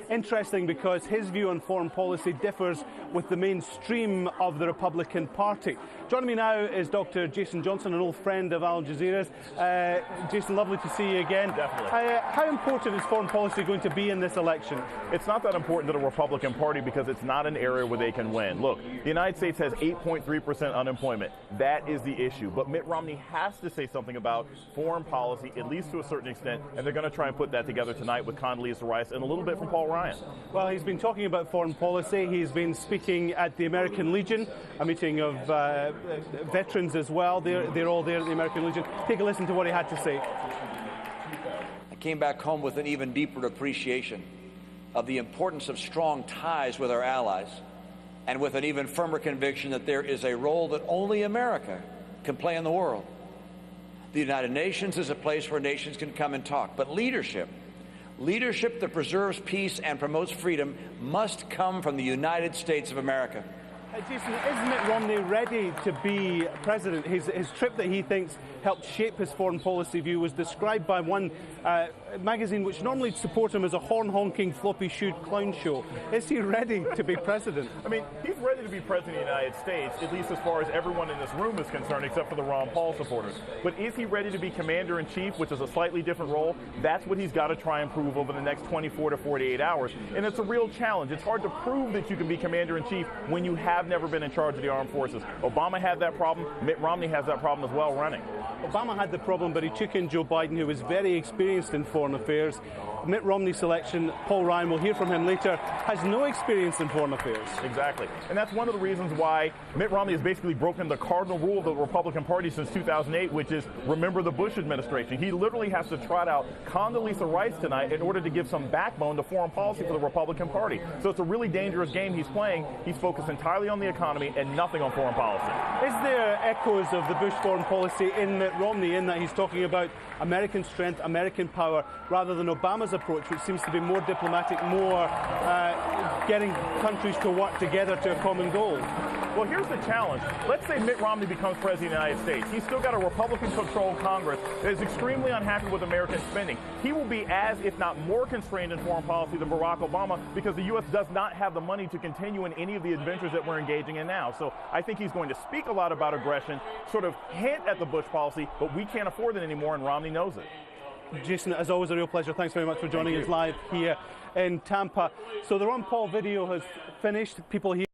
Interesting because his view on foreign policy differs with the mainstream of the Republican Party. Joining me now is Dr. Jason Johnson, an old friend of Al Jazeera's. Jason, lovely to see you again. Definitely. How important is foreign policy going to be in this election? It's not that important to the Republican Party because it's not an area where they can win. Look, the United States has 8.3% unemployment. That is the issue. But Mitt Romney has to say something about foreign policy, at least to a certain extent, and they're going to try and put that together tonight with Condoleeza Rice and a little bit from Paul Ryan. Well, he's been talking about foreign policy. He's been speaking at the American Legion, a meeting of veterans as well. They're all there at the American Legion. Take a listen to what he had to say. I came back home with an even deeper appreciation of the importance of strong ties with our allies, and with an even firmer conviction that there is a role that only America can play in the world. The United Nations is a place where nations can come and talk, but leadership that preserves peace and promotes freedom must come from the United States of America. Jason, is Mitt Romney ready to be president? His trip that he thinks helped shape his foreign policy view was described by one magazine which normally support him as a horn-honking, floppy-shoed clown show. Is he ready to be president? I mean, he's ready to be president of the United States, at least as far as everyone in this room is concerned, except for the Ron Paul supporters. But is he ready to be commander-in-chief, which is a slightly different role? That's what he's got to try and prove over the next 24 to 48 hours. And it's a real challenge. It's hard to prove that you can be commander-in-chief when you have never been in charge of the armed forces. Obama had that problem. Mitt Romney has that problem as well running. Obama had the problem, but he took in Joe Biden, who was very experienced in foreign affairs. Mitt Romney's selection, Paul Ryan, we'll hear from him later, has no experience in foreign affairs. Exactly. And that's one of the reasons why Mitt Romney has basically broken the cardinal rule of the Republican Party since 2008, which is remember the Bush administration. He literally has to trot out Condoleeza Rice tonight in order to give some backbone to foreign policy for the Republican Party. So it's a really dangerous game he's playing. He's focused entirely on the economy and nothing on foreign policy. Is there echoes of the Bush foreign policy in Mitt Romney, in that he's talking about American strength, American power, rather than Obama's approach, which seems to be more diplomatic, more getting countries to work together to a common goal? Well, here's the challenge. Let's say Mitt Romney becomes president of the United States. He's still got a Republican-controlled Congress that is extremely unhappy with American spending. He will be as, if not more, constrained in foreign policy than Barack Obama because the U.S. does not have the money to continue in any of the adventures that we're engaging in now. So I think he's going to speak a lot about aggression, sort of hint at the Bush policy, but we can't afford it anymore, and Romney knows it. Jason, as always, a real pleasure. Thanks very much for joining us live here in Tampa. So the Ron Paul video has finished. People here